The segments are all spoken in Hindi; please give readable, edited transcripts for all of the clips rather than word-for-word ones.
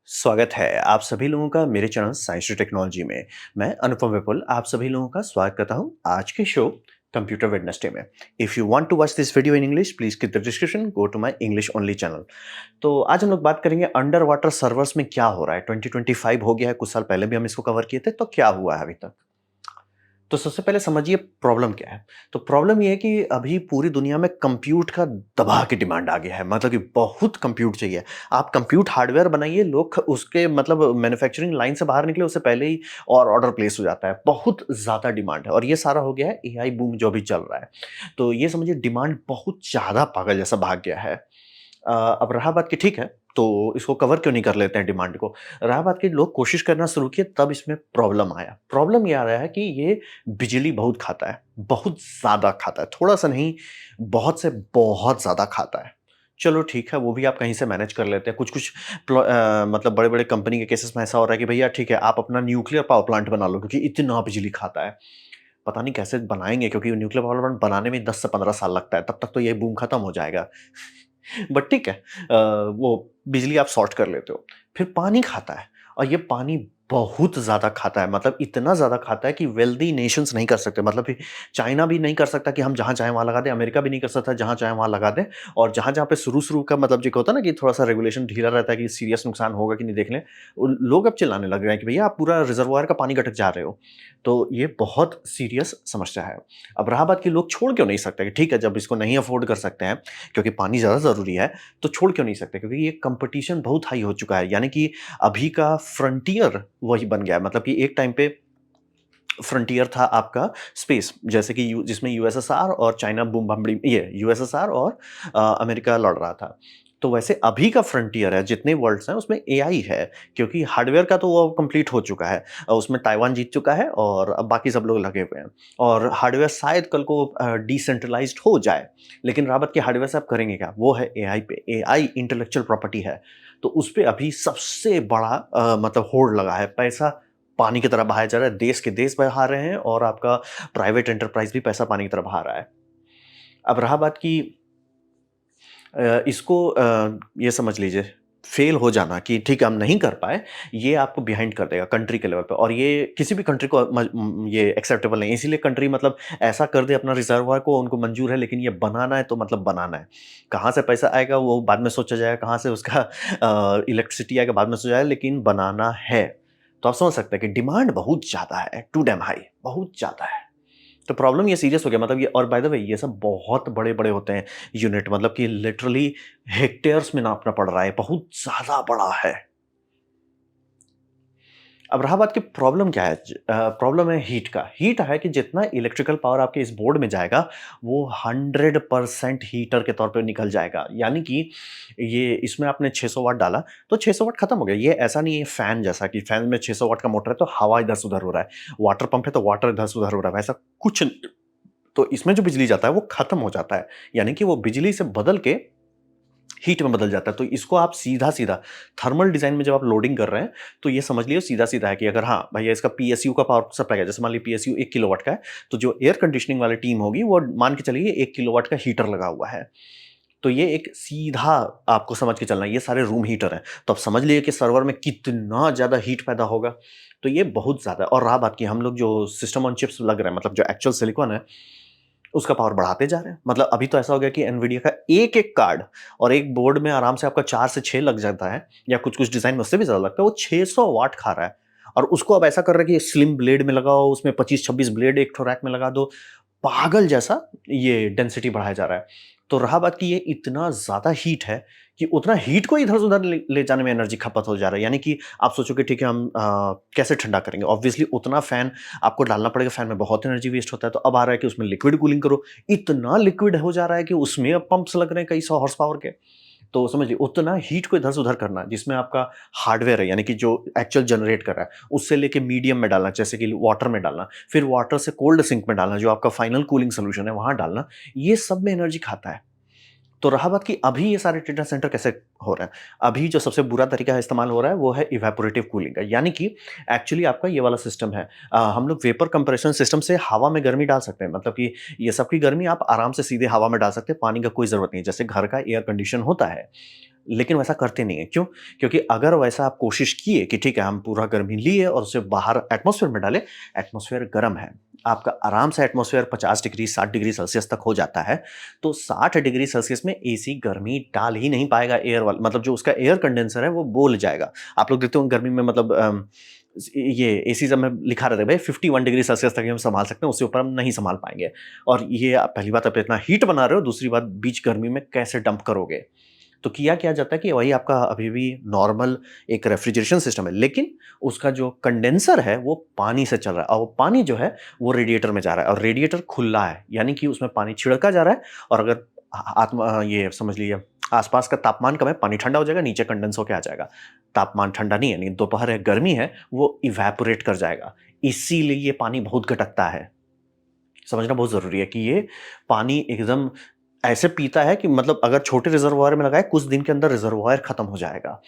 स्वागत है आप सभी लोगों का मेरे चैनल साइंस टेक्नोलॉजी में। मैं अनुपम विपुल आप सभी लोगों का स्वागत करता हूं आज के शो कंप्यूटर वेडनेसडे में। If you want to watch this video in English please click the description go to my English only channel. तो आज हम लोग बात करेंगे अंडर वाटर सर्वर्स में क्या हो रहा है। 2025 हो गया है, कुछ साल पहले भी हम इसको कवर किए थे, तो क्या हुआ है अभी तक। तो सबसे पहले समझिए प्रॉब्लम क्या है। तो प्रॉब्लम ये है कि अभी पूरी दुनिया में कंप्यूट का दबा के डिमांड आ गया है, मतलब कि बहुत कंप्यूट चाहिए। आप कंप्यूट हार्डवेयर बनाइए, लोग उसके मतलब मैन्युफैक्चरिंग लाइन से बाहर निकले उससे पहले ही और ऑर्डर प्लेस हो जाता है। बहुत ज़्यादा डिमांड है और ये सारा हो गया है एआई बूम जो अभी चल रहा है। तो ये समझिए डिमांड बहुत ज़्यादा पागल जैसा भाग गया है। अब रहा बात कि ठीक है, तो इसको कवर क्यों नहीं कर लेते हैं डिमांड को? रहा बात कि लोग कोशिश करना शुरू किए तब इसमें प्रॉब्लम आया। प्रॉब्लम ये आ रहा है कि ये बिजली बहुत खाता है, बहुत ज़्यादा खाता है, थोड़ा-सा नहीं, बहुत से बहुत ज़्यादा खाता है। चलो ठीक है, वो भी आप कहीं से मैनेज कर लेते हैं। कुछ-कुछ मतलब बड़े-बड़े कंपनी के केसेस में ऐसा हो रहा है कि भैया ठीक है, आप अपना न्यूक्लियर पावर प्लांट बना लो क्योंकि इतना बिजली खाता है। पता नहीं कैसे बनाएँगे क्योंकि न्यूक्लियर पावर प्लांट बनाने में 10 से 15 साल लगता है, तब तक तो ये बूम खत्म हो जाएगा। बट ठीक है, वो बिजली आप सॉर्ट कर लेते हो। फिर पानी खाता है और ये पानी बहुत ज़्यादा खाता है, मतलब इतना ज़्यादा खाता है कि वेल्दी नेशंस नहीं कर सकते। मतलब कि चाइना भी नहीं कर सकता कि हम जहाँ चाहें वहाँ लगा दें, अमेरिका भी नहीं कर सकता जहाँ चाहें वहाँ लगा दें। और जहाँ-जहाँ पे शुरू-शुरू का मतलब जो होता है ना कि थोड़ा-सा रेगुलेशन ढीला रहता है कि सीरियस नुकसान होगा कि नहीं देख लें, लोग अब चिल्लाने लग गए हैं कि भैया आप पूरा रिजर्वायर का पानी गटक जा रहे हो। तो ये बहुत सीरियस समस्या है। अब रहा बात कि लोग छोड़ क्यों नहीं सकते कि ठीक है, जब इसको नहीं अफोर्ड कर सकते हैं क्योंकि पानी ज़्यादा ज़रूरी है, तो छोड़ क्यों नहीं सकते? क्योंकि ये कॉम्पिटिशन बहुत हाई हो चुका है। यानी कि अभी का फ्रंटियर वही बन गया है। मतलब कि एक टाइम पे फ्रंटियर था आपका स्पेस, जैसे कि जिसमें यूएसएसआर और चाइना बूम बम्बड़ी ये यूएसएसआर और अमेरिका लड़ रहा था। तो वैसे अभी का फ्रंटियर है, जितने वर्ल्ड्स हैं उसमें एआई है, क्योंकि हार्डवेयर का तो वो कंप्लीट हो चुका है। उसमें ताइवान जीत चुका है और अब बाकी सब लोग लगे हुए हैं। और हार्डवेयर शायद कल को डिसेंट्रलाइज्ड हो जाए, लेकिन रावत के हार्डवेयर से आप करेंगे क्या? वो है एआई पे। एआई इंटेलेक्चुअल प्रॉपर्टी है, तो उस पे अभी सबसे बड़ा मतलब होड़ लगा है। पैसा पानी की तरह बहाया जा रहा है, देश के देश बहा रहे हैं और आपका प्राइवेट एंटरप्राइज भी पैसा पानी की तरह बहा रहा है। अब रहा बात कि इसको ये समझ लीजिए फेल हो जाना कि ठीक है हम नहीं कर पाए, ये आपको बिहाइंड कर देगा कंट्री के लेवल पे, और ये किसी भी कंट्री को ये एक्सेप्टेबल नहीं है। इसीलिए कंट्री मतलब ऐसा कर दे अपना रिजर्वायर को, उनको मंजूर है, लेकिन ये बनाना है तो मतलब बनाना है। कहाँ से पैसा आएगा वो बाद में सोचा जाएगा, कहाँ से उसका इलेक्ट्रिसिटी आएगा बाद में सोचा जाएगा, लेकिन बनाना है। तो आप समझ सकते हैं कि डिमांड बहुत ज़्यादा है, टू डैम हाई, बहुत ज़्यादा है। तो प्रॉब्लम ये सीरियस हो गया, मतलब ये, और बाय द वे ये सब बहुत बड़े-बड़े होते हैं यूनिट, मतलब कि लिटरली हेक्टेयर्स में नापना पड़ रहा है, बहुत ज़्यादा बड़ा है। अब रहा बात कि प्रॉब्लम क्या है, प्रॉब्लम है हीट का। हीट है कि जितना इलेक्ट्रिकल पावर आपके इस बोर्ड में जाएगा, वो 100% हीटर के तौर पे निकल जाएगा। यानी कि ये इसमें आपने 600 वाट डाला, तो 600 वाट खत्म हो गया। ये ऐसा नहीं है फैन जैसा कि फैन में 600 वाट का मोटर है, तो हवा इधर से उधर हो रहा है। वाटर पंप है, तो वाटर इधर से उधर हो रहा है, वैसा कुछ नहीं। तो इसमें जो बिजली जाता है, वो खत्म हो जाता है। यानी कि वो बिजली से बदल के हीट में बदल जाता है। तो इसको आप सीधा-सीधा थर्मल डिज़ाइन में जब आप लोडिंग कर रहे हैं, तो ये समझ लीजिए सीधा-सीधा है कि अगर हाँ, भैया इसका पीएसयू का पावर सप्लाई है, जैसे मान लीजिए पीएसयू 1 किलोवाट का है, तो जो एयर कंडीशनिंग वाली टीम होगी, वो मान के चलिए 1 किलोवाट का हीटर लगा हुआ है। तो ये एक सीधा आपको समझ के चलना है, ये सारे रूम हीटर हैं। तो आप समझ लीजिए कि सर्वर में कितना ज़्यादा हीट पैदा होगा। तो ये बहुत ज़्यादा है। और रहा बात कि हम लोग जो सिस्टम ऑन चिप्स लग रहे हैं, मतलब जो एक्चुअल सिलिकॉन है, उसका पावर बढ़ाते जा रहे हैं। मतलब अभी तो ऐसा हो गया कि एनवीडिया का एक-एक कार्ड और एक बोर्ड में आराम से आपका 4 से 6 लग जाता है, या कुछ-कुछ डिज़ाइन में उससे भी ज़्यादा लगता है, वो 600 वाट खा रहा है। और उसको अब ऐसा कर रहा है कि स्लिम ब्लेड में लगाओ, उसमें 25-26 ब्लेड एक ठो रैक में लगा दो, पागल जैसा ये डेंसिटी बढ़ाया जा रहा है। तो रहा बात कि ये इतना ज़्यादा हीट है कि उतना हीट को इधर-उधर ले ले जाने में एनर्जी खपत हो जा रहा है। यानी कि आप सोचो कि ठीक है हम कैसे ठंडा करेंगे? ऑब्वियसली उतना फैन आपको डालना पड़ेगा, फैन में बहुत एनर्जी वेस्ट होता है। तो अब आ रहा है कि उसमें लिक्विड कूलिंग करो। इतना लिक्विड हो जा रहा है कि उसमें अब पंप्स लग रहे हैं कई सौ हॉर्स पावर के। तो समझिए उतना हीट को इधर से उधर करना, जिसमें आपका हार्डवेयर है, यानी कि जो एक्चुअल जनरेट कर रहा है, उससे लेके मीडियम में डालना, जैसे कि वाटर में डालना, फिर वाटर से कोल्ड सिंक में डालना, जो आपका फाइनल कूलिंग सॉल्यूशन है वहाँ डालना, ये सब में एनर्जी खाता है। तो रहा बात कि अभी ये सारे डेटा सेंटर कैसे हो रहे हैं। अभी जो सबसे बुरा तरीका इस्तेमाल हो रहा है वो है इवेपोरेटिव कूलिंग का, यानी कि एक्चुअली आपका ये वाला सिस्टम है। हम लोग वेपर कंप्रेशन सिस्टम से हवा में गर्मी डाल सकते हैं, मतलब कि ये सबकी गर्मी आप आराम से सीधे हवा में डाल सकते हैं, पानी का कोई ज़रूरत नहीं है, जैसे घर का एयर कंडीशन होता है। लेकिन वैसा करते नहीं है। क्यों? क्योंकि अगर वैसा आप कोशिश किए कि ठीक है हम पूरा गर्मी लिए और उसे बाहर एटमॉस्फेयर में डालें, एटमॉस्फेयर गर्म है। आपका आराम से एटमॉस्फेयर 50 डिग्री 60 डिग्री सेल्सियस तक हो जाता है। तो 60 डिग्री सेल्सियस में एसी गर्मी डाल ही नहीं पाएगा, एयर वाला मतलब जो उसका एयर कंडेंसर है वो बोल जाएगा। आप लोग देखते हो गर्मी में मतलब ये एसी जब में लिखा रहता है भाई 51 डिग्री सेल्सियस तक ही हम संभाल सकते हैं, उससे ऊपर हम नहीं संभाल पाएंगे। और ये आप पहली बात आप इतना हीट बना रहे हो, दूसरी बात बीच गर्मी में कैसे डंप करोगे। तो किया क्या जाता है कि वही आपका अभी भी नॉर्मल एक रेफ्रिजरेशन सिस्टम है, लेकिन उसका जो कंडेंसर है वो पानी से चल रहा है और वो पानी जो है वो रेडिएटर में जा रहा है और रेडिएटर खुला है, यानी कि उसमें पानी छिड़का जा रहा है। और अगर ये समझ लीजिए आसपास का तापमान कम है, पानी ठंडा हो जाएगा, नीचे कंडेंस होकर आ जाएगा। तापमान ठंडा नहीं है, यानी दोपहर है, गर्मी है, वो इवेपोरेट कर जाएगा। इसीलिए ये पानी बहुत घटकता है। समझना बहुत ज़रूरी है कि ये पानी एकदम ऐसे पीता है कि मतलब अगर छोटे रिजर्वायर में लगाए, कुछ दिन के अंदर रिजर्वायर खत्म हो जाएगा।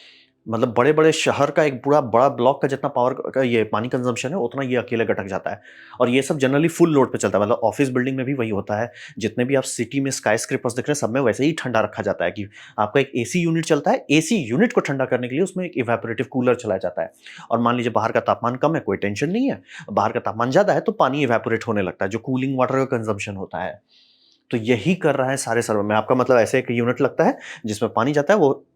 मतलब बड़े-बड़े शहर का एक पूरा बड़ा ब्लॉक का जितना पावर का ये पानी कंजम्पशन है, उतना ये अकेले गटक जाता है। और ये सब जनरली फुल लोड पे चलता है, मतलब ऑफिस बिल्डिंग में भी वही होता है। जितने भी आप सिटी में स्काईस्क्रेपर्स देख रहे हैं, सब में वैसे ही ठंडा रखा जाता है कि आपका एक एसी यूनिट चलता है, एसी यूनिट को ठंडा करने के लिए उसमें एक इवेपोरेटिव कूलर चलाया जाता है। और मान लीजिए बाहर का तापमान कम है, कोई टेंशन नहीं है। बाहर का तापमान ज़्यादा है, तो पानी इवेपोरेट होने लगता है, जो कूलिंग वाटर का कंजम्पशन होता है। तो यही कर रहा है सारे सर्वर में। आपका मतलब ऐसे एक यूनिट लगता है जिसमें पानी जाता है, वो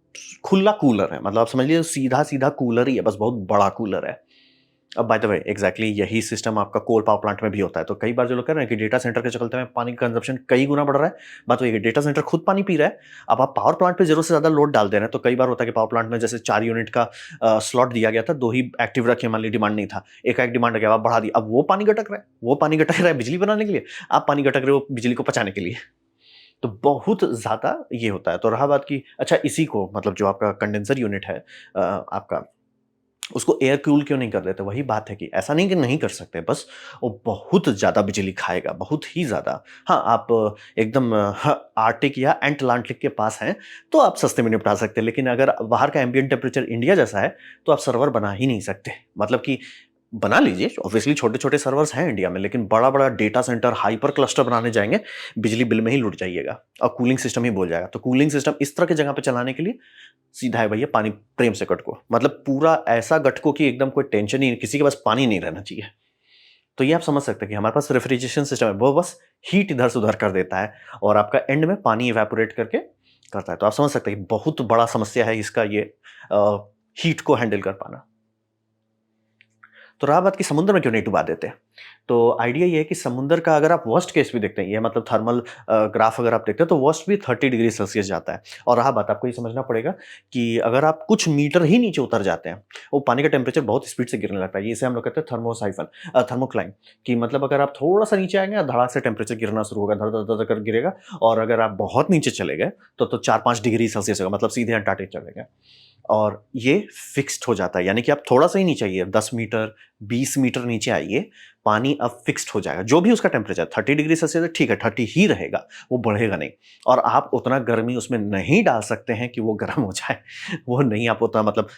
खुला कूलर है, मतलब आप समझ लीजिए सीधा-सीधा कूलर ही है, बस बहुत बड़ा कूलर है। अब बाय द वे एग्ज़ैक्टली यही सिस्टम आपका कोल पावर प्लांट में भी होता है। तो कई बार जो लोग कह रहे हैं कि डेटा सेंटर के चलते में पानी का कंज़म्पशन कई गुना बढ़ रहा है, बात वही है कि डेटा सेंटर खुद पानी पी रहा है। अब आप पावर प्लांट पे ज़रूरत से ज़्यादा लोड डाल दे रहे हैं, तो कई बार होता है कि पावर प्लांट में जैसे 4 यूनिट का स्लॉट दिया गया था, 2 ही एक्टिव रखे, मान लीजिए डिमांड नहीं था। एकाएक डिमांड आ गया, आप बढ़ा दिया। अब वो पानी गटक रहा है, वो पानी गटक रहा है बिजली बनाने के लिए, आप पानी गटक रहे हो बिजली को पचाने के लिए। तो बहुत ज़्यादा ये होता है। तो रहा बात की अच्छा इसी को मतलब जो आपका कंडेंसर यूनिट है आपका उसको एयर कूल क्यों नहीं कर देते? वही बात है कि ऐसा नहीं कि नहीं कर सकते, बस वो बहुत ज़्यादा बिजली खाएगा, बहुत ही ज़्यादा। हाँ, आप एकदम आर्कटिक या एंटलांटिक के पास हैं, तो आप सस्ते में निपटा सकते हैं, लेकिन अगर बाहर का एम्बिएंट टेम्परेचर इंडिया जैसा है, तो आप सर्वर बना ही नहीं सकते। मतलब कि बना लीजिए, ऑब्वियसली छोटे-छोटे सर्वर्स हैं इंडिया में, लेकिन बड़ा-बड़ा डेटा सेंटर, हाइपर क्लस्टर बनाने जाएँगे, बिजली बिल में ही लुट जाइएगा और कूलिंग सिस्टम ही बोल जाएगा। तो कूलिंग सिस्टम इस तरह की जगह पे चलाने के लिए सीधा है भैया पानी प्रेम से गटको। मतलब पूरा ऐसा गटको कि एकदम कोई टेंशन ही नहीं, किसी के पास पानी नहीं रहना चाहिए। तो ये आप समझ सकते हैं कि हमारे पास रेफ्रिजरेशन सिस्टम है, वो बस हीट इधर से उधर कर देता है और आपका एंड में पानी इवेपोरेट करके करता है। तो आप समझ सकते हैं कि बहुत बड़ा समस्या है इसका ये हीट को हैंडल कर पाना। तो रहा बात कि समुद्र में क्यों नहीं डुबा देते? तो आइडिया ये है कि समुद्र का अगर आप वर्स्ट केस भी देखते हैं, ये मतलब थर्मल ग्राफ अगर आप देखते हैं तो वर्स्ट भी 30 डिग्री सेल्सियस जाता है। और रहा बात आपको ये समझना पड़ेगा कि अगर आप कुछ मीटर ही नीचे उतर जाते हैं, वो पानी का टेम्परेचर बहुत स्पीड से गिरने लगता है। इसे हम लोग कहते हैं थर्मोक्लाइम कि मतलब अगर आप थोड़ा-सा नीचे आएँगे, धड़ाक से टेम्परेचर गिरना शुरू होगा, धड़-धड़-धड़ कर गिरेगा और अगर आप बहुत नीचे चले गए, तो 4-5 डिग्री सेल्सियस होगा, मतलब सीधे अंटार्कटिक चले गए। और ये फिक्स्ड हो जाता है, यानी कि आप थोड़ा-सा ही नीचे आइए, 10 मीटर, 20 मीटर नीचे आइए, पानी अब फिक्स्ड हो जाएगा। जो भी उसका टेम्परेचर 30 डिग्री सेल्सियस है, ठीक है, 30 ही रहेगा, वो बढ़ेगा नहीं। और आप उतना गर्मी उसमें नहीं डाल सकते हैं कि वो गर्म हो जाए। वो नहीं आप उतना मतलब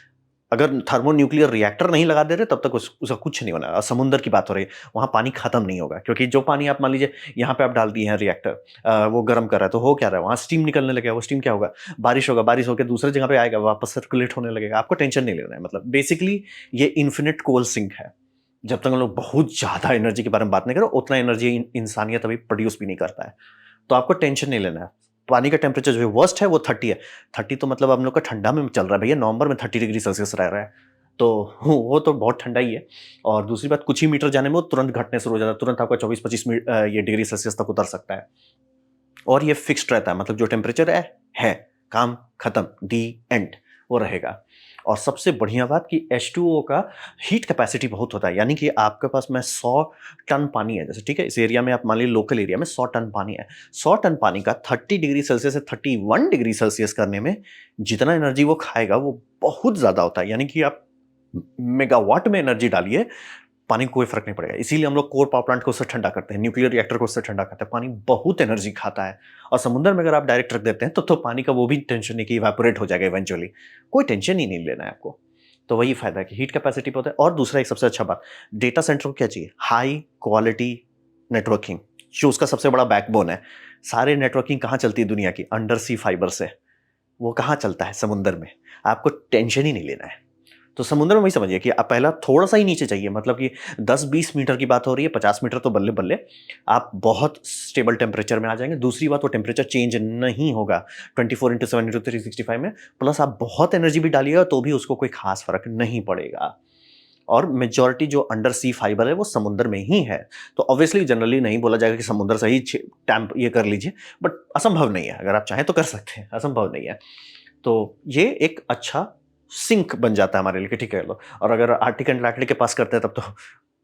अगर थर्मोन्यूक्लियर रिएक्टर नहीं लगा दे रहे तब तक उसका कुछ नहीं होना। समुद्र की बात हो रही है, वहाँ पानी खत्म नहीं होगा क्योंकि जो पानी आप मान लीजिए यहाँ पे आप डाल दिए हैं रिएक्टर वो गर्म कर रहा है तो हो क्या रहा है, वहाँ स्टीम निकलने लगेगा, वो स्टीम क्या होगा, बारिश होगा, बारिश होकर दूसरे जगह पे आएगा, वापस सर्कुलेट होने लगेगा, आपको टेंशन नहीं लेना है। मतलब बेसिकली ये इन्फिनिट कोल सिंक है। जब तक हम लोग बहुत ज़्यादा एनर्जी के बारे में बात नहीं करें, उतना एनर्जी इंसानियत अभी प्रोड्यूस भी नहीं करता है। तो आपको टेंशन नहीं लेना है। पानी का टेम्परेचर जो है वर्स्ट है वो 30 है। 30 तो मतलब हम लोग का ठंडा में चल रहा है भैया, नवंबर में 30 डिग्री सेल्सियस रह रहा है। तो वो तो बहुत ठंडा ही है। और दूसरी बात कुछ ही मीटर जाने में वो तुरंत घटने शुरू हो जाता है। तुरंत आपका 24-25 ये डिग्री सेल्सियस तक उतर सकता है। और ये फिक्स्ड रहता है, मतलब जो टेम्परेचर है, काम खत्म, दी एंड, वो रहेगा। और सबसे बढ़िया बात कि H2O का हीट कैपेसिटी बहुत होता है, यानी कि आपके पास में 100 टन पानी है, जैसे ठीक है, इस एरिया में आप मान लीजिए लोकल एरिया में 100 टन पानी है। 100 टन पानी का 30 डिग्री सेल्सियस से 31 डिग्री सेल्सियस करने में जितना एनर्जी वो खाएगा वो बहुत ज़्यादा होता है, यानी कि आप मेगावाट में एनर्जी डालिए, पानी को कोई फर्क नहीं पड़ेगा। इसीलिए हम लोग कोल पावर प्लांट को उससे ठंडा करते हैं, न्यूक्लियर रिएक्टर को उससे ठंडा करते हैं। पानी बहुत एनर्जी खाता है और समुद्र में अगर आप डायरेक्ट रख देते हैं तो पानी का वो भी टेंशन नहीं कि इवेपोरेट हो जाएगा इवेंचुअली। कोई टेंशन ही नहीं लेना है आपको। तो वही फायदा है कि हीट कैपेसिटी पे होता है। और दूसरा एक सबसे अच्छा बात, डेटा सेंटर को क्या चाहिए, हाई क्वालिटी नेटवर्किंग, जो उसका सबसे बड़ा बैकबोन है। सारे नेटवर्किंग कहाँ चलती है दुनिया की, अंडर सी फाइबर से। वो कहाँ चलता है? समुद्र में। आपको टेंशन ही नहीं लेना है। तो समुद्र में वही समझिए कि आप पहला थोड़ा-सा ही नीचे चाहिए, मतलब कि 10-20 मीटर की बात हो रही है, 50 मीटर तो बल्ले-बल्ले, आप बहुत स्टेबल टेम्परेचर में आ जाएँगे। दूसरी बात, वो टेम्परेचर चेंज नहीं होगा 24/7 में, प्लस आप बहुत एनर्जी भी डालिएगा तो भी उसको कोई ख़ास फ़र्क नहीं पड़ेगा। और मेजॉरिटी जो अंडर सी फाइबर है वो समुद्र में ही है। तो ऑब्वियसली जनरली नहीं बोला जाएगा कि समुद्र से ही टैम्प ये कर लीजिए, बट असंभव नहीं है। अगर आप चाहें तो कर सकते हैं, असंभव नहीं है। तो ये एक अच्छा सिंक बन जाता है हमारे लिए कि ठीक है लो, और अगर आर्टिक एंड अटलांटिक के पास करते हैं तब तो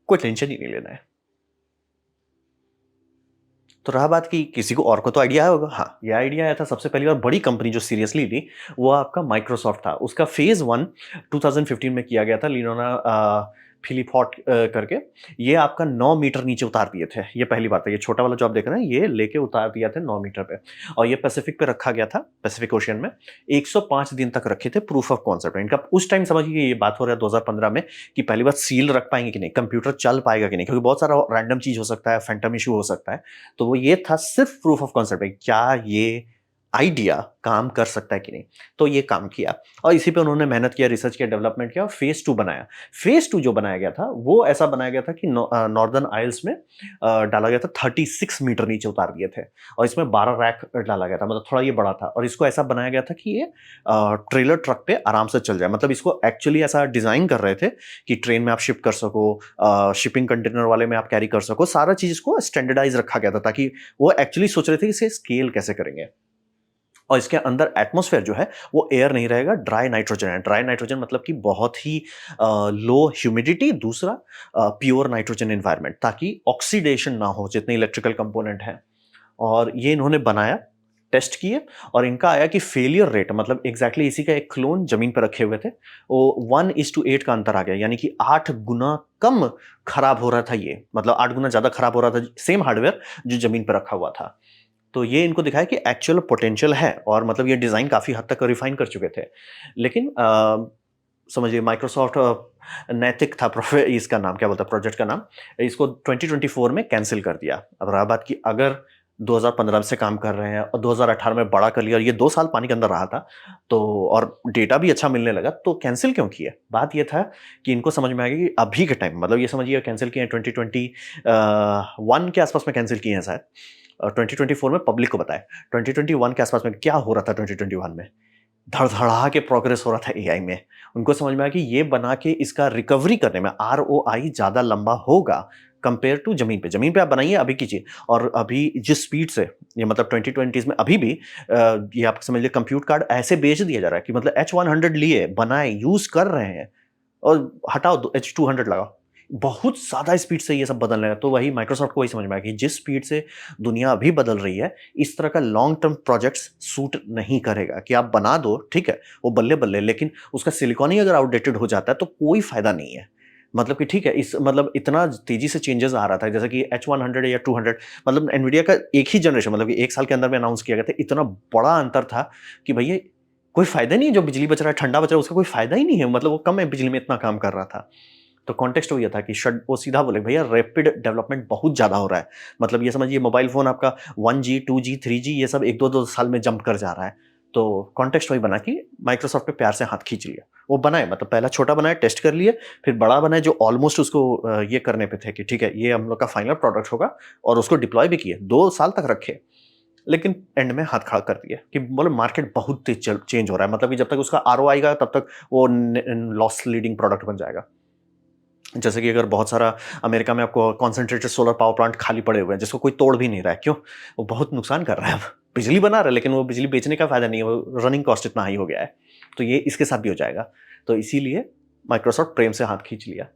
कोई टेंशन ही नहीं लेना है। तो रहा बात कि किसी को और को तो आइडिया आया होगा। हाँ, ये आइडिया आया था सबसे पहली बार बड़ी कंपनी जो सीरियसली ली, वो आपका माइक्रोसॉफ्ट था। उसका फेज़ 1 2015 में किया गया था, लिनोना फ़िलिपॉट करके। ये आपका 9 मीटर नीचे उतार दिए थे। ये पहली बात है। ये छोटा वाला जो आप देख रहे हैं, ये लेके उतार दिया था 9 मीटर पे, और ये पैसिफिक पे रखा गया था, पैसिफिक ओशियन में। 105 दिन तक रखे थे प्रूफ ऑफ कॉन्सेप्ट में। इनका उस टाइम समझिए, ये बात हो रहा है 2015 में, कि पहली बार सील रख पाएँगे कि नहीं, कंप्यूटर चल पाएगा कि नहीं, क्योंकि बहुत सारा रैंडम चीज़ हो सकता है, फैंटम इश्यू हो सकता है। तो वो ये था सिर्फ प्रूफ ऑफ कॉन्सेप्ट है, क्या ये आइडिया काम कर सकता है कि नहीं। तो ये काम किया, और इसी पे उन्होंने मेहनत किया, रिसर्च किया, डेवलपमेंट किया, और फेज़ 2 बनाया। फेज़ 2 जो बनाया गया था, वो ऐसा बनाया गया था कि नॉर्दर्न आइल्स में डाला गया था, 36 मीटर नीचे उतार दिए थे, और इसमें 12 रैक डाला गया था, मतलब थोड़ा ये बड़ा था, और इसको ऐसा बनाया गया था कि ये ट्रेलर ट्रक पे आराम से चल जाए। मतलब इसको एक्चुअली ऐसा डिज़ाइन कर रहे थे कि ट्रेन में आप शिप कर सको, शिपिंग कंटेनर वाले में आप कैरी कर सको, सारा चीज़ इसको स्टैंडर्डाइज़ रखा गया था, ताकि वो एक्चुअली सोच रहे थे कि इसे स्केल कैसे करेंगे। और इसके अंदर एटमॉस्फेयर जो है वो एयर नहीं रहेगा, ड्राई नाइट्रोजन है। ड्राई नाइट्रोजन मतलब कि बहुत ही लो ह्यूमिडिटी, दूसरा प्योर नाइट्रोजन एनवायरनमेंट, ताकि ऑक्सीडेशन ना हो जितने इलेक्ट्रिकल कंपोनेंट हैं। और ये इन्होंने बनाया, टेस्ट किए, और इनका आया कि फेलियर रेट, मतलब एग्जैक्टली इसी का एक क्लोन जमीन पर रखे हुए थे, वो 1:8 का अंतर आ गया, यानी कि 8 गुना कम खराब हो रहा था ये, मतलब 8 गुना ज्यादा खराब हो रहा था सेम हार्डवेयर जो जमीन पर रखा हुआ था। तो ये इनको दिखाया कि एक्चुअल पोटेंशियल है, और मतलब ये डिज़ाइन काफ़ी हद तक रिफ़ाइन कर चुके थे। लेकिन समझिए माइक्रोसॉफ्ट नैतिक था इसका नाम क्या बोलता है, प्रोजेक्ट का नाम, इसको 2024 में कैंसल कर दिया। अब रहा बात कि अगर 2015 से काम कर रहे हैं और 2018 में बड़ा कर लिया, और ये 2 साल पानी के अंदर रहा था, तो और डेटा भी अच्छा मिलने लगा, तो कैंसल क्यों किया? बात ये था कि इनको समझ में आ गया कि अभी के टाइम, मतलब ये समझिए कैंसल किए हैं 2021 के आसपास में कैंसल किए हैं शायद। 2024 में पब्लिक को बताया। 2021 के आसपास में क्या हो रहा था 2021 में? धड़धड़ा के प्रोग्रेस हो रहा था एआई में। उनको समझ में आया कि ये बना के इसका रिकवरी करने में आरओआई ज़्यादा लंबा होगा कंपेयर टू ज़मीन पे। ज़मीन पे आप बनाइए, अभी कीजिए, और अभी जिस स्पीड से ये, मतलब 2020s में अभी भी ये आप समझ लीजिए कंप्यूट कार्ड ऐसे बेच दिया जा रहा है कि मतलब H100 लिए, बनाए, यूज़ कर रहे हैं, और हटाओ H200 लगाओ। बहुत ज़्यादा स्पीड से ये सब बदलने लगा। तो वही माइक्रोसॉफ्ट को वही समझ में आया कि जिस स्पीड से दुनिया अभी बदल रही है, इस तरह का लॉन्ग टर्म प्रोजेक्ट्स सूट नहीं करेगा कि आप बना दो, ठीक है, वो बल्ले-बल्ले, लेकिन उसका सिलिकॉन ही अगर आउटडेटेड हो जाता है तो कोई फ़ायदा नहीं है। मतलब कि ठीक है, इस मतलब इतना तेज़ी से चेंजेज़ आ रहा था, जैसे कि H100 या 200, मतलब एनवीडिया का एक ही जनरेशन, मतलब कि 1 साल के अंदर में अनाउंस किया गया था। इतना बड़ा अंतर था कि भैया कोई फ़ायदा नहीं है, जो बिजली बच रहा है, ठंडा बच रहा है, उसका कोई फ़ायदा ही नहीं है, मतलब वो कम है बिजली में इतना काम कर रहा था। तो कॉन्टेक्स्ट वो ये था कि वो सीधा बोले भैया रैपिड डेवलपमेंट बहुत ज़्यादा हो रहा है। मतलब ये समझिए मोबाइल फ़ोन आपका 1G, 2G, 3G ये सब 1-2 साल में जंप कर जा रहा है। तो कॉन्टेक्स्ट वही बना कि माइक्रोसॉफ्ट पे प्यार से हाथ खींच लिया। वो बनाए, मतलब पहला छोटा बनाए, टेस्ट कर लिए, फिर बड़ा बनाए जो ऑलमोस्ट उसको ये करने पे थे कि ठीक है, ये हम लोग का फाइनल प्रोडक्ट होगा, और उसको डिप्लॉय भी किए। 2 साल तक रखे, लेकिन एंड में हाथ खड़ा कर दिया कि बोले मार्केट बहुत तेज़ चेंज हो रहा है। मतलब कि जब तक उसका आरओआई आएगा तब तक वो लॉस लीडिंग प्रोडक्ट बन जाएगा। जैसे कि अगर बहुत सारा अमेरिका में आपको कॉन्सेंट्रेटेड सोलर पावर प्लांट खाली पड़े हुए हैं जिसको कोई तोड़ भी नहीं रहा है, क्यों? वो बहुत नुकसान कर रहा है। अब बिजली बना रहा है, लेकिन वो बिजली बेचने का फायदा नहीं है, वो रनिंग कॉस्ट इतना हाई हो गया है। तो ये इसके साथ भी हो जाएगा। तो इसीलिए माइक्रोसॉफ्ट प्रेम से हाथ खींच लिया।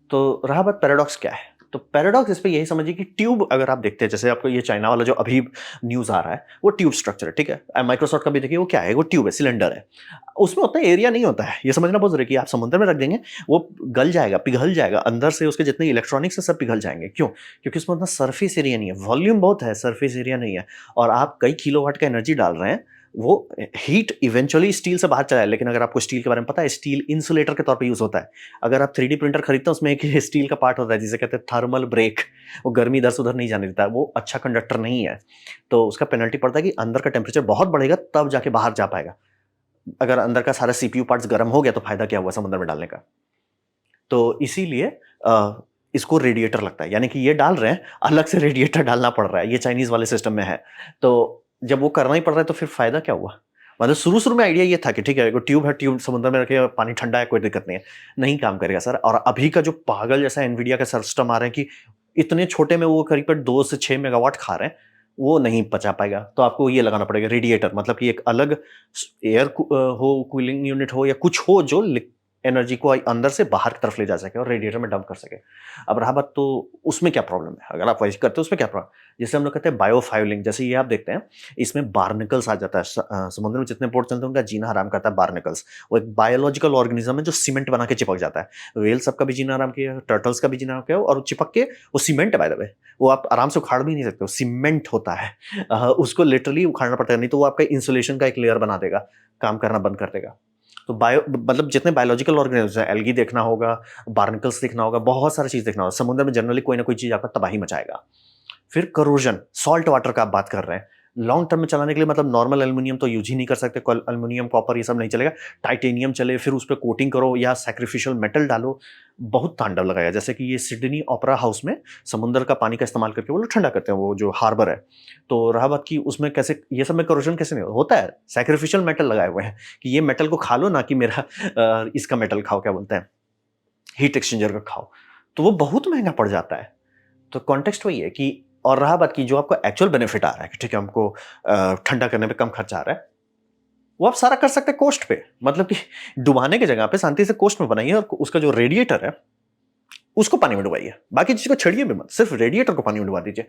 तो रहा बात पैराडॉक्स क्या है? तो पैराडॉक्स इस पे यही समझिए कि ट्यूब अगर आप देखते हैं, जैसे आपको ये चाइना वाला जो अभी न्यूज़ आ रहा है, वो ट्यूब स्ट्रक्चर है, ठीक है? माइक्रोसॉफ्ट का भी देखिए वो क्या है, वो ट्यूब है, सिलेंडर है। उसमें उतना एरिया नहीं होता है, ये समझना बहुत ज़रूरी है कि आप समुद्र में रख देंगे, वो गल जाएगा, पिघल जाएगा, अंदर से उसके जितने इलेक्ट्रॉनिक्स है सब पिघल जाएँगे। क्यों? क्योंकि उसमें उतना सरफेस एरिया नहीं है, वॉल्यूम बहुत है, सरफेस एरिया नहीं है, और आप कई किलोवाट का एनर्जी डाल रहे हैं, वो हीट इवेंचुअली स्टील से बाहर चला है, लेकिन अगर आपको स्टील के बारे में पता है, स्टील इंसुलेटर के तौर पे यूज होता है। अगर आप 3D प्रिंटर खरीदते हैं, उसमें एक स्टील का पार्ट होता है जिसे कहते हैं थर्मल ब्रेक। वो गर्मी इधर से उधर नहीं जाने देता है, वो अच्छा कंडक्टर नहीं है। तो उसका पेनल्टी पड़ता है कि अंदर का टेम्परेचर बहुत बढ़ेगा तब जाके बाहर जा पाएगा। अगर अंदर का सारा सीपीयू पार्ट्स गर्म हो गया तो फायदा क्या हुआ समुद्र में डालने का। तो इसीलिए इसको रेडिएटर लगता है, यानी कि ये डाल रहे हैं, अलग से रेडिएटर डालना पड़ रहा है, ये चाइनीज वाले सिस्टम में है। तो जब वो करना ही पड़ रहा है तो फिर फायदा क्या हुआ। मतलब शुरू में आइडिया ये था कि ठीक है, ट्यूब है, ट्यूब समुद्र में रखे, पानी ठंडा है, कोई दिक्कत नहीं है। नहीं काम करेगा सर। और अभी का जो पागल जैसा एनवीडिया का सिस्टम आ रहा है कि इतने छोटे में वो करीब 2 से 6 मेगावाट खा रहे हैं, वो नहीं पचा पाएगा। तो आपको ये लगाना पड़ेगा रेडिएटर, मतलब कि एक अलग एयर हो, कूलिंग यूनिट हो या कुछ हो जो एनर्जी को अंदर से बाहर की तरफ ले जा सके और रेडिएटर में डंप कर सके। अब रहा बात तो उसमें क्या प्रॉब्लम है, अगर आप वैसे करते हो उसमें क्या प्रॉब्लम, जैसे हम लोग कहते हैं बायोफ्यूलिंग, जैसे ये आप देखते हैं इसमें बार्निकल्स आ जाता है। समुद्र में जितने पोर्ट चलते हैं उनका जीना हराम करता है बार्निकल्स। वो एक बायोलॉजिकल ऑर्गेनिज्म है जो सीमेंट बना के चिपक जाता है। वेल सबका भी जीना हराम किया, टर्टल्स का भी जीना हराम किया, और चिपक के वो सीमेंट है बाय द वे, वो आप आराम से उखाड़ भी नहीं सकते, सीमेंट होता है। उसको लिटरली उखाड़ना पड़ता है, नहीं तो वो आपका इंसुलेशन का एक लेयर बना देगा, काम करना बंद कर देगा। तो बायो मतलब जितने बायोलॉजिकल ऑर्गेनिज्म है, एल्गी देखना होगा, बार्निकल्स देखना होगा, बहुत सारी चीज देखना होगा। समुद्र में जनरली कोई ना कोई चीज आपका तबाही मचाएगा। फिर करोजन, सॉल्ट वाटर का आप बात कर रहे हैं, लॉन्ग टर्म में चलाने के लिए मतलब नॉर्मल एल्यूमिनियम तो यूज ही नहीं कर सकते, एल्यूमिनियम कॉपर ये सब नहीं चलेगा। टाइटेनियम चले, फिर उस पर कोटिंग करो या सैक्रिफिशियल मेटल डालो, बहुत तांडव लगाया। जैसे कि ये सिडनी ओपेरा हाउस में समुद्र का पानी का इस्तेमाल करके वो लोग ठंडा करते हैं, वो जो हार्बर है। तो रहा बात कि उसमें कैसे ये सब में करोजन कैसे नहीं होता है, सैक्रिफिशियल मेटल लगाए हुए हैं कि ये मेटल को खा लो ना कि मेरा इसका मेटल खाओ, क्या बोलते हैं, हीट एक्सचेंजर का खाओ। तो वो बहुत महंगा पड़ जाता है। तो कॉन्टेक्स्ट वही है कि, और रहा बात की जो आपको एक्चुअल बेनिफिट आ रहा है कि ठीक है हमको ठंडा करने पे कम खर्चा आ रहा है, वो आप सारा कर सकते हैं कोस्ट पे। मतलब कि डुबाने की जगह पे शांति से कोस्ट में बनाइए और उसका जो रेडिएटर है उसको पानी में डुबाइए, बाकी चीज को छेड़िए भी मत, सिर्फ रेडिएटर को पानी में डुबा दीजिए,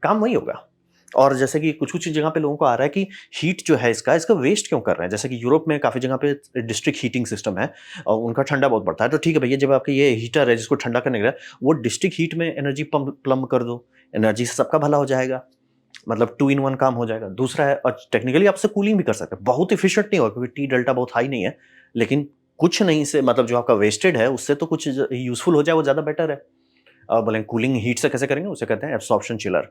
काम वही होगा। और जैसे कि कुछ कुछ जगह पे लोगों को आ रहा है कि हीट जो है इसका वेस्ट क्यों कर रहे हैं। जैसे कि यूरोप में काफी जगह पे डिस्ट्रिक्ट हीटिंग सिस्टम है और उनका ठंडा बहुत बढ़ता है। तो ठीक है भैया, जब आपके ये हीटर है जिसको ठंडा करने के लिए, वो डिस्ट्रिक्ट हीट में एनर्जी प्लम कर दो, एनर्जी से सबका भला हो जाएगा, मतलब 2 in 1 काम हो जाएगा। दूसरा है, और टेक्निकली आपसे कूलिंग भी कर सकते हैं, बहुत इफिशिएंट नहीं होगा क्योंकि टी डेल्टा बहुत हाई नहीं है, लेकिन कुछ नहीं से मतलब जो आपका वेस्टेड है उससे तो कुछ यूजफुल हो जाए, वो ज्यादा बेटर है। बोले कूलिंग हीट से कैसे करेंगे, उसे कहते हैं एब्सॉर्प्शन चिलर,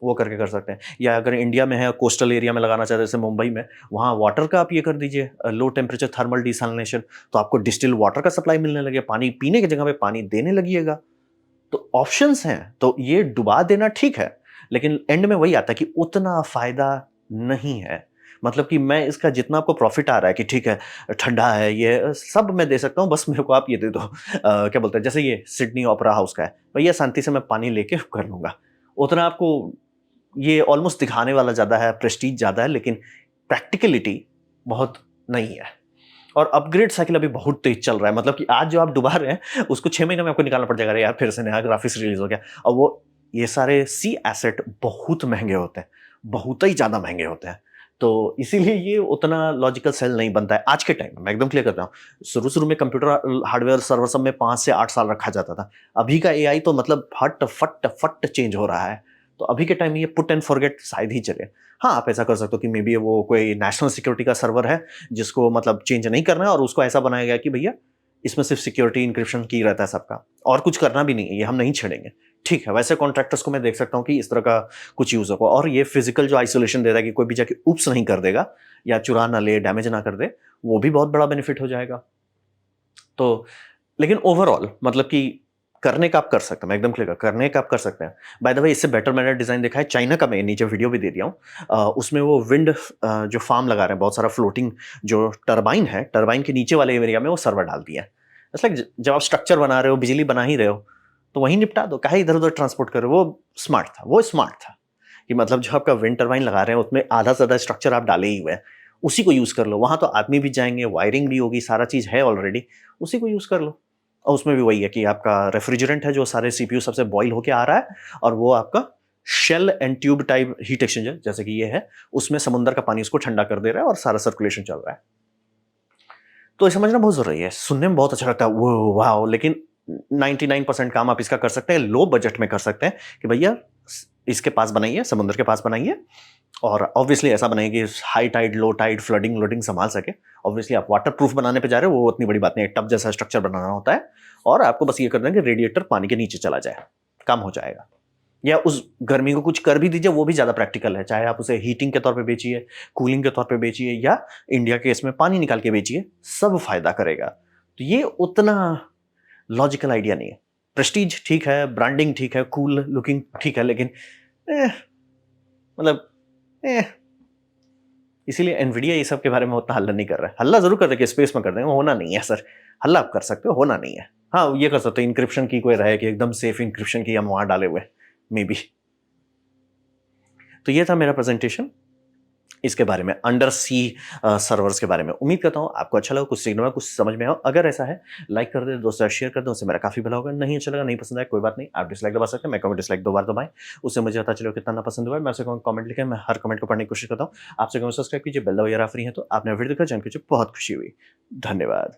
वो करके कर सकते हैं। या अगर इंडिया में है, कोस्टल एरिया में लगाना चाहते हैं जैसे मुंबई में, वहाँ वाटर का आप ये कर दीजिए लो टेम्परेचर थर्मल डिसैलिनेशन, तो आपको डिस्टिल वाटर का सप्लाई मिलने लगे, पानी पीने की जगह पे पानी देने लगिएगा। तो ऑप्शंस हैं। तो ये डुबा देना ठीक है, लेकिन एंड में वही आता है कि उतना फायदा नहीं है। मतलब कि मैं इसका जितना आपको प्रॉफिट आ रहा है कि ठीक है ठंडा है, ये सब मैं दे सकता हूँ, बस मेरे को आप ये दे दो, क्या बोलते हैं, जैसे ये सिडनी ओपेरा हाउस का है, भैया शांति से मैं पानी लेके कर लूंगा, उतना आपको ये ऑलमोस्ट दिखाने वाला ज्यादा है, प्रेस्टीज ज्यादा है, लेकिन प्रैक्टिकलिटी बहुत नहीं है। और अपग्रेड साइकिल अभी बहुत तेज चल रहा है। मतलब कि आज जो आप डुबा रहे हैं उसको 6 महीने में आपको निकालना पड़ जाएगा, अरे यार फिर से नया ग्राफिक्स रिलीज हो गया। और वो ये सारे सी एसेट बहुत महंगे होते हैं, बहुत ही ज्यादा महंगे होते हैं। तो इसीलिए ये उतना लॉजिकल सेल नहीं बनता है आज के टाइम में। मैं एकदम क्लियर करता हूँ, शुरू में कंप्यूटर हार्डवेयर सर्वर सब में 5 से 8 साल रखा जाता था। अभी का एआई तो मतलब फट फट फट चेंज हो रहा है। तो अभी के टाइम में ये पुट एंड फॉरगेट शायद ही चले। हाँ, आप ऐसा कर सकते हो कि मे बी वो कोई नेशनल सिक्योरिटी का सर्वर है जिसको मतलब चेंज नहीं करना है, और उसको ऐसा बनाया गया कि भैया इसमें सिर्फ सिक्योरिटी इंक्रिप्शन की रहता है सबका, और कुछ करना भी नहीं है, ये हम नहीं छेड़ेंगे। ठीक है, वैसे कॉन्ट्रैक्टर्स को मैं देख सकता हूँ कि इस तरह का कुछ यूज हो। और ये फिजिकल जो आइसोलेशन दे रहा है कि कोई भी जाके उप्स नहीं कर देगा या चुरा ना ले, डैमेज ना कर दे, वो भी बहुत बड़ा बेनिफिट हो जाएगा। तो लेकिन ओवरऑल मतलब कि करने का आप कर सकते हैं, मैं एकदम क्लियर करने का आप कर सकते हैं। बाय द वे, इससे बेटर मैंने डिजाइन देखा है चाइना का, मैं नीचे वीडियो भी दे दिया हूँ। उसमें वो विंड जो फार्म लगा रहे हैं, बहुत सारा फ्लोटिंग जो टरबाइन है, टरबाइन के नीचे वाले एरिया में वो सर्वर डाल दिया है। लाइक जब आप स्ट्रक्चर बना रहे हो, बिजली बना ही रहे हो, तो वहीं निपटा दो, काहे इधर उधर ट्रांसपोर्ट कर रहे हो। वो स्मार्ट था कि मतलब जो आपका विंड टरबाइन लगा रहे हैं उसमें आधा से ज्यादा स्ट्रक्चर आप डाले ही हुए हैं, उसी को यूज कर लो। वहां तो आदमी भी जाएंगे, वायरिंग भी होगी, सारा चीज है ऑलरेडी, उसी को यूज कर लो। और उसमें भी वही है कि आपका रेफ्रिजरेंट है जो सारे सीपीयू सबसे बॉयल होके आ रहा है, और वो आपका shell and tube type heat exchanger जैसे कि ये है, उसमें समुद्र का पानी उसको ठंडा कर दे रहा है और सारा सर्कुलेशन चल रहा है। तो ये समझना बहुत जरूरी है। सुनने में बहुत अच्छा लगता है वो वाह, लेकिन 99% काम आप इसका कर सकते हैं, लो बजट में कर सकते हैं कि भैया इसके पास बनाइए, समुद्र के पास बनाइए, और ऑब्वियसली ऐसा बनाइए कि high tide, low tide, flooding व्लडिंग संभाल सके। ऑब्वियसली आप वाटर प्रूफ बनाने पे जा रहे हो, वो उतनी बड़ी बात नहीं है, टब जैसा स्ट्रक्चर बनाना होता है, और आपको बस ये करना है कि रेडिएटर पानी के नीचे चला जाए, काम हो जाएगा। या उस गर्मी को कुछ कर भी दीजिए, वो भी ज़्यादा प्रैक्टिकल है, चाहे आप उसे हीटिंग के तौर पे बेचिए, कूलिंग के तौर पे बेचिए, या इंडिया के इसमें पानी निकाल के बेचिए, सब फायदा करेगा। तो ये उतना लॉजिकल आइडिया नहीं है। प्रेस्टीज ठीक है, ब्रांडिंग ठीक है, कूल लुकिंग ठीक है, लेकिन एह, मतलब एह, इसीलिए एनवीडिया ये सब के बारे में उतना हल्ला नहीं कर रहा है। हल्ला जरूर कर रहे कि स्पेस में कर देंगे, होना नहीं है सर। हल्ला आप कर सकते हो, होना नहीं है। हाँ, ये कर सकते हो, इंक्रिप्शन की कोई रहे कि एकदम सेफ इंक्रिप्शन की हम वहां डाले हुए, मे बी। तो ये था मेरा प्रेजेंटेशन इसके बारे में, अंडर सी सर्वर्स के बारे में। उम्मीद करता हूँ आपको अच्छा लगा, कुछ सीखने में, कुछ समझ में आओ। अगर ऐसा है, लाइक कर दे, दोस्तों शेयर कर दो, उससे मेरा काफी भला होगा। नहीं अच्छा लगा, नहीं पसंद आया, कोई बात नहीं, आप डिसलाइक दबा सकते हैं, मैं कहूँगा डिसलाइक 2 बार दबाएं, उससे मुझे पता चलो कितना ना पसंद हुआ है। मैं आपसे कहूँ कमेंट लिखें, मैं हर कमेंट को पढ़ने की कोशिश करता हूँ। आपसे कहूँ सब्सक्राइब कीजिए, बेल वगैरह फ्री है, तो आपने वीडियो देखा, जान के बहुत खुशी हुई। धन्यवाद।